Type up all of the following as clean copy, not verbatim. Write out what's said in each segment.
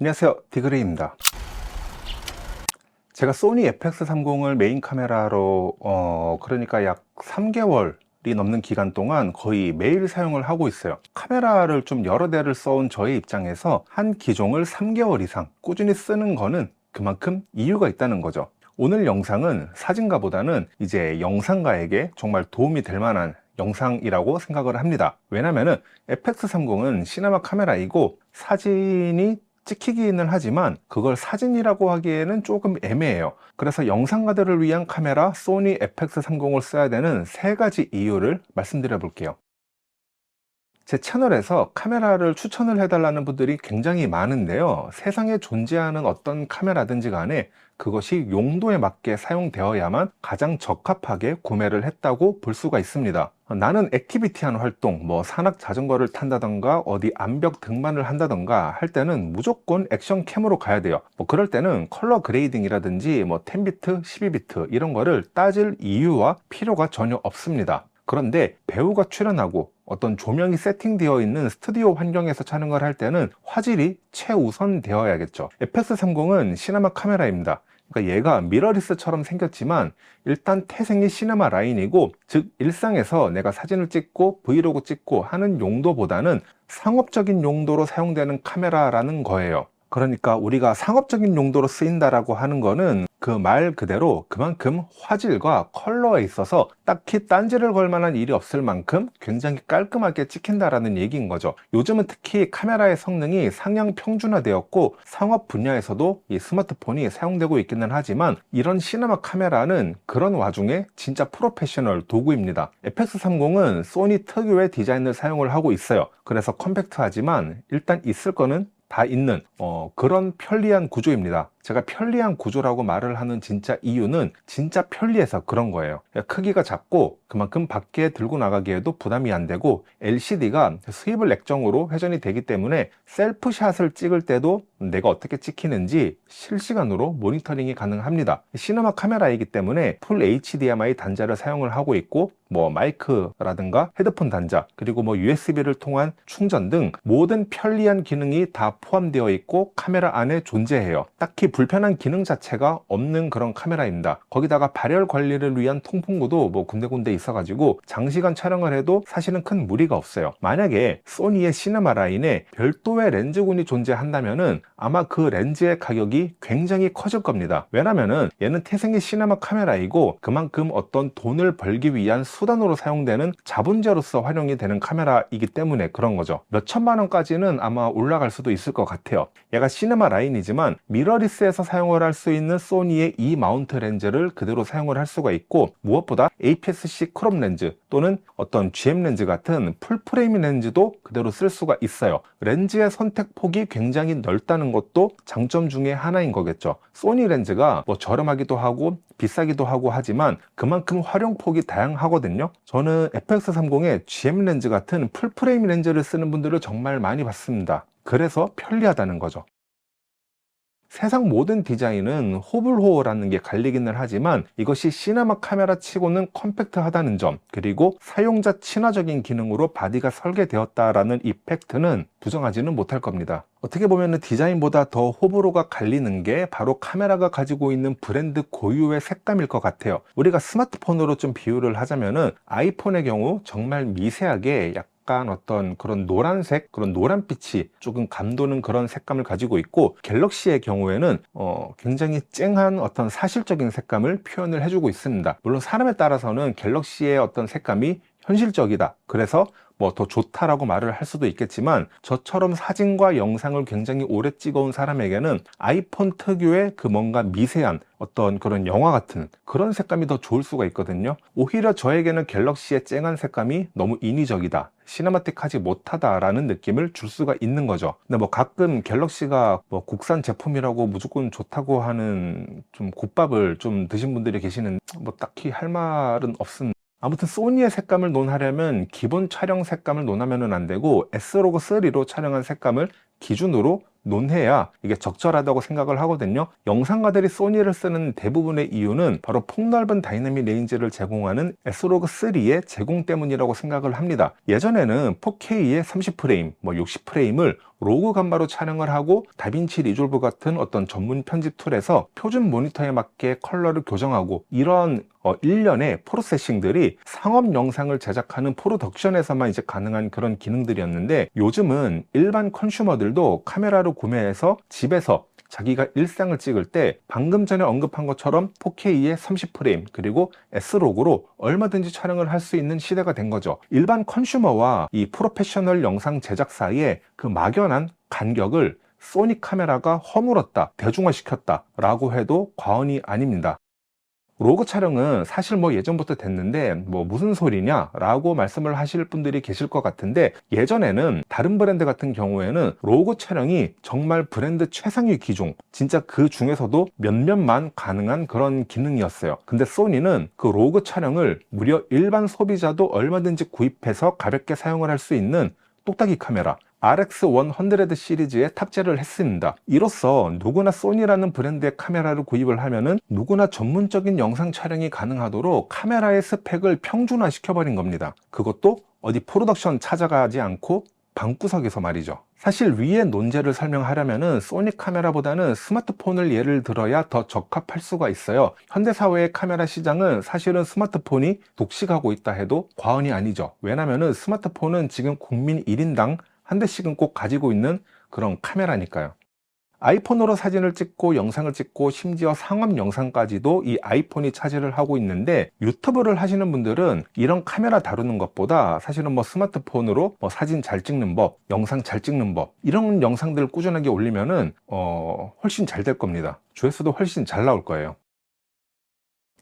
안녕하세요, 디그레이입니다. 제가 소니 FX30을 메인 카메라로 그러니까 약 3개월이 넘는 기간 동안 거의 매일 사용을 하고 있어요. 카메라를 좀 여러 대를 써온 저의 입장에서 한 기종을 3개월 이상 꾸준히 쓰는 거는 그만큼 이유가 있다는 거죠. 오늘 영상은 사진가보다는 이제 영상가에게 정말 도움이 될 만한 영상이라고 생각을 합니다. 왜냐면은 FX30은 시네마 카메라이고 사진이 찍히기는 하지만 그걸 사진이라고 하기에는 조금 애매해요. 그래서 영상가들을 위한 카메라 소니 FX30을 써야 되는 3가지 이유를 말씀드려 볼게요. 제 채널에서 카메라를 추천을 해달라는 분들이 굉장히 많은데요, 세상에 존재하는 어떤 카메라든지 간에 그것이 용도에 맞게 사용되어야만 가장 적합하게 구매를 했다고 볼 수가 있습니다. 나는 액티비티한 활동, 산악 자전거를 탄다던가 어디 암벽 등반을 한다던가 할 때는 무조건 액션캠으로 가야 돼요. 그럴 때는 컬러 그레이딩이라든지 10비트, 12비트 이런 거를 따질 이유와 필요가 전혀 없습니다. 그런데 배우가 출연하고 어떤 조명이 세팅되어 있는 스튜디오 환경에서 촬영을 할 때는 화질이 최우선 되어야겠죠. FX30은 시네마 카메라입니다. 그러니까 얘가 미러리스처럼 생겼지만 일단 태생이 시네마 라인이고, 즉 일상에서 내가 사진을 찍고 브이로그 찍고 하는 용도보다는 상업적인 용도로 사용되는 카메라라는 거예요. 그러니까 우리가 상업적인 용도로 쓰인다라고 하는 거는 그 말 그대로 그만큼 화질과 컬러에 있어서 딱히 딴지를 걸 만한 일이 없을 만큼 굉장히 깔끔하게 찍힌다라는 얘기인 거죠. 요즘은 특히 카메라의 성능이 상향 평준화되었고 상업 분야에서도 이 스마트폰이 사용되고 있기는 하지만 이런 시네마 카메라는 그런 와중에 진짜 프로페셔널 도구입니다. FX30은 소니 특유의 디자인을 사용을 하고 있어요. 그래서 컴팩트하지만 일단 있을 거는 다 있는 그런 편리한 구조입니다. 제가 편리한 구조라고 말을 하는 진짜 이유는 진짜 편리해서 그런 거예요. 크기가 작고 그만큼 밖에 들고 나가기에도 부담이 안 되고 LCD가 스위블 액정으로 회전이 되기 때문에 셀프샷을 찍을 때도 내가 어떻게 찍히는지 실시간으로 모니터링이 가능합니다. 시네마 카메라이기 때문에 풀 HDMI 단자를 사용을 하고 있고 마이크라든가 헤드폰 단자, 그리고 USB를 통한 충전 등 모든 편리한 기능이 다 포함되어 있고 카메라 안에 존재해요. 딱히 불편한 기능 자체가 없는 그런 카메라입니다. 거기다가 발열 관리를 위한 통풍구도 군데군데 있어가지고 장시간 촬영을 해도 사실은 큰 무리가 없어요. 만약에 소니의 시네마 라인에 별도의 렌즈군이 존재한다면은 아마 그 렌즈의 가격이 굉장히 커질 겁니다. 왜냐면은 얘는 태생의 시네마 카메라이고 그만큼 어떤 돈을 벌기 위한 수단으로 사용되는 자본재로서 활용이 되는 카메라이기 때문에 그런 거죠. 몇 천만 원까지는 아마 올라갈 수도 있을 것 같아요. 얘가 시네마 라인이지만 미러리스에서 사용을 할 수 있는 소니의 E 마운트 렌즈를 그대로 사용을 할 수가 있고, 무엇보다 APS-C 크롭 렌즈 또는 어떤 GM 렌즈 같은 풀프레임 렌즈도 그대로 쓸 수가 있어요. 렌즈의 선택 폭이 굉장히 넓다는 것도 장점 중에 하나인 거겠죠. 소니 렌즈가 저렴하기도 하고 비싸기도 하고 하지만 그만큼 활용폭이 다양하거든요. 저는 FX30에 GM 렌즈 같은 풀프레임 렌즈를 쓰는 분들을 정말 많이 봤습니다. 그래서 편리하다는 거죠. 세상 모든 디자인은 호불호라는 게 갈리기는 하지만 이것이 시네마 카메라 치고는 컴팩트하다는 점, 그리고 사용자 친화적인 기능으로 바디가 설계되었다라는 이 팩트는 부정하지는 못할 겁니다. 어떻게 보면 디자인보다 더 호불호가 갈리는 게 바로 카메라가 가지고 있는 브랜드 고유의 색감일 것 같아요. 우리가 스마트폰으로 좀 비유를 하자면은 아이폰의 경우 정말 미세하게 약간 어떤 그런 노란색, 그런 노란빛이 조금 감도는 그런 색감을 가지고 있고, 갤럭시의 경우에는 굉장히 쨍한 어떤 사실적인 색감을 표현을 해주고 있습니다. 물론 사람에 따라서는 갤럭시의 어떤 색감이 현실적이다, 그래서 더 좋다라고 말을 할 수도 있겠지만, 저처럼 사진과 영상을 굉장히 오래 찍어온 사람에게는 아이폰 특유의 그 뭔가 미세한 어떤 그런 영화 같은 그런 색감이 더 좋을 수가 있거든요. 오히려 저에게는 갤럭시의 쨍한 색감이 너무 인위적이다, 시네마틱하지 못하다라는 느낌을 줄 수가 있는 거죠. 근데 가끔 갤럭시가 국산 제품이라고 무조건 좋다고 하는 좀 국밥을 좀 드신 분들이 계시는데 딱히 할 말은 없습니다. 아무튼 소니의 색감을 논하려면 기본 촬영 색감을 논하면 안 되고 S로그3로 촬영한 색감을 기준으로 논해야 이게 적절하다고 생각을 하거든요. 영상가들이 소니를 쓰는 대부분의 이유는 바로 폭넓은 다이내믹 레인지를 제공하는 S로그3의 제공 때문이라고 생각을 합니다. 예전에는 4K의 30프레임, 60프레임을 로그 감마로 촬영을 하고 다빈치 리졸브 같은 어떤 전문 편집 툴에서 표준 모니터에 맞게 컬러를 교정하고, 이런 일련의 프로세싱들이 상업 영상을 제작하는 프로덕션에서만 이제 가능한 그런 기능들이었는데, 요즘은 일반 컨슈머들도 카메라를 구매해서 집에서 자기가 일상을 찍을 때 방금 전에 언급한 것처럼 4K에 30프레임 그리고 S로그로 얼마든지 촬영을 할 수 있는 시대가 된 거죠. 일반 컨슈머와 이 프로페셔널 영상 제작 사이에 그 막연한 간격을 소니 카메라가 허물었다, 대중화시켰다 라고 해도 과언이 아닙니다. 로그 촬영은 사실 예전부터 됐는데 무슨 소리냐 라고 말씀을 하실 분들이 계실 것 같은데, 예전에는 다른 브랜드 같은 경우에는 로그 촬영이 정말 브랜드 최상위 기종, 진짜 그 중에서도 몇몇만 가능한 그런 기능이었어요. 근데 소니는 그 로그 촬영을 무려 일반 소비자도 얼마든지 구입해서 가볍게 사용을 할 수 있는 똑딱이 카메라 RX100 시리즈에 탑재를 했습니다. 이로써 누구나 소니라는 브랜드의 카메라를 구입을 하면은 누구나 전문적인 영상 촬영이 가능하도록 카메라의 스펙을 평준화 시켜버린 겁니다. 그것도 어디 프로덕션 찾아가지 않고 방구석에서 말이죠. 사실 위의 논제를 설명하려면은 소니 카메라보다는 스마트폰을 예를 들어야 더 적합할 수가 있어요. 현대사회의 카메라 시장은 사실은 스마트폰이 독식하고 있다 해도 과언이 아니죠. 왜냐면은 스마트폰은 지금 국민 1인당 한 대씩은 꼭 가지고 있는 그런 카메라니까요. 아이폰으로 사진을 찍고 영상을 찍고 심지어 상업 영상까지도 이 아이폰이 차지를 하고 있는데, 유튜브를 하시는 분들은 이런 카메라 다루는 것보다 사실은 스마트폰으로 사진 잘 찍는 법, 영상 잘 찍는 법, 이런 영상들을 꾸준하게 올리면은 훨씬 잘 될 겁니다. 조회수도 훨씬 잘 나올 거예요.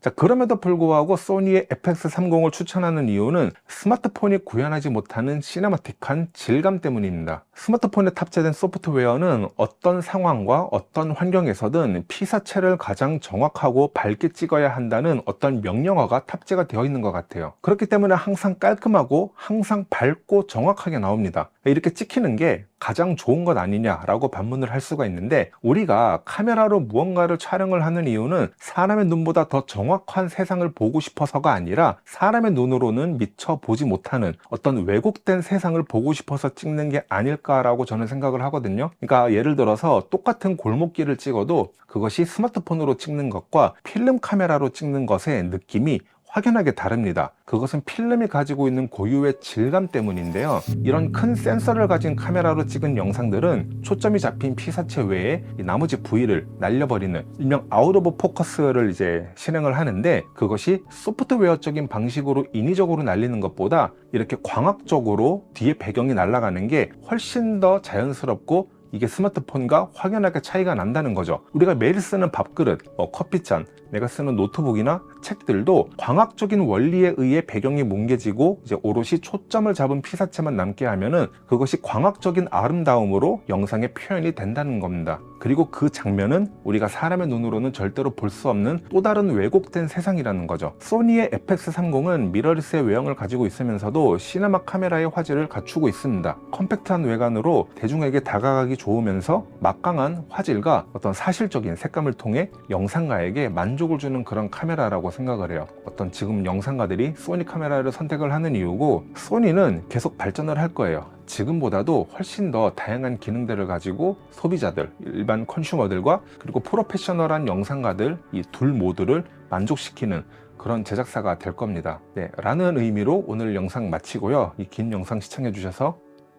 자, 그럼에도 불구하고 소니의 FX30을 추천하는 이유는 스마트폰이 구현하지 못하는 시네마틱한 질감 때문입니다. 스마트폰에 탑재된 소프트웨어는 어떤 상황과 어떤 환경에서든 피사체를 가장 정확하고 밝게 찍어야 한다는 어떤 명령어가 탑재가 되어 있는 것 같아요. 그렇기 때문에 항상 깔끔하고 항상 밝고 정확하게 나옵니다. 이렇게 찍히는 게 가장 좋은 것 아니냐라고 반문을 할 수가 있는데, 우리가 카메라로 무언가를 촬영을 하는 이유는 사람의 눈보다 더 정확한 세상을 보고 싶어서가 아니라 사람의 눈으로는 미처 보지 못하는 어떤 왜곡된 세상을 보고 싶어서 찍는 게 아닐까라고 저는 생각을 하거든요. 그러니까 예를 들어서 똑같은 골목길을 찍어도 그것이 스마트폰으로 찍는 것과 필름 카메라로 찍는 것의 느낌이 확연하게 다릅니다. 그것은 필름이 가지고 있는 고유의 질감 때문인데요. 이런 큰 센서를 가진 카메라로 찍은 영상들은 초점이 잡힌 피사체 외에 나머지 부위를 날려버리는 일명 아웃 오브 포커스를 이제 실행을 하는데, 그것이 소프트웨어적인 방식으로 인위적으로 날리는 것보다 이렇게 광학적으로 뒤에 배경이 날아가는 게 훨씬 더 자연스럽고, 이게 스마트폰과 확연하게 차이가 난다는 거죠. 우리가 매일 쓰는 밥그릇, 커피잔, 내가 쓰는 노트북이나 책들도 광학적인 원리에 의해 배경이 뭉개지고 이제 오롯이 초점을 잡은 피사체만 남게 하면은 그것이 광학적인 아름다움으로 영상의 표현이 된다는 겁니다. 그리고 그 장면은 우리가 사람의 눈으로는 절대로 볼 수 없는 또 다른 왜곡된 세상이라는 거죠. 소니의 FX30은 미러리스의 외형을 가지고 있으면서도 시네마 카메라의 화질을 갖추고 있습니다. 컴팩트한 외관으로 대중에게 다가가기 좋으면서 막강한 화질과 어떤 사실적인 색감을 통해 영상가에게 만족을 주는 그런 카메라라고 생각을 해요. 어떤 지금 영상가들이 소니 카메라를 선택을 하는 이유고, 소니는 계속 발전을 할 거예요. 지금보다도 훨씬 더 다양한 기능들을 가지고 소비자들, 일반 컨슈머들과 그리고 프로페셔널한 영상가들, 이 둘 모두를 만족시키는 그런 제작사가 될 겁니다. 네, 라는 의미로 오늘 영상 마치고요. 이 긴 영상 시청해 주셔서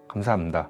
감사합니다.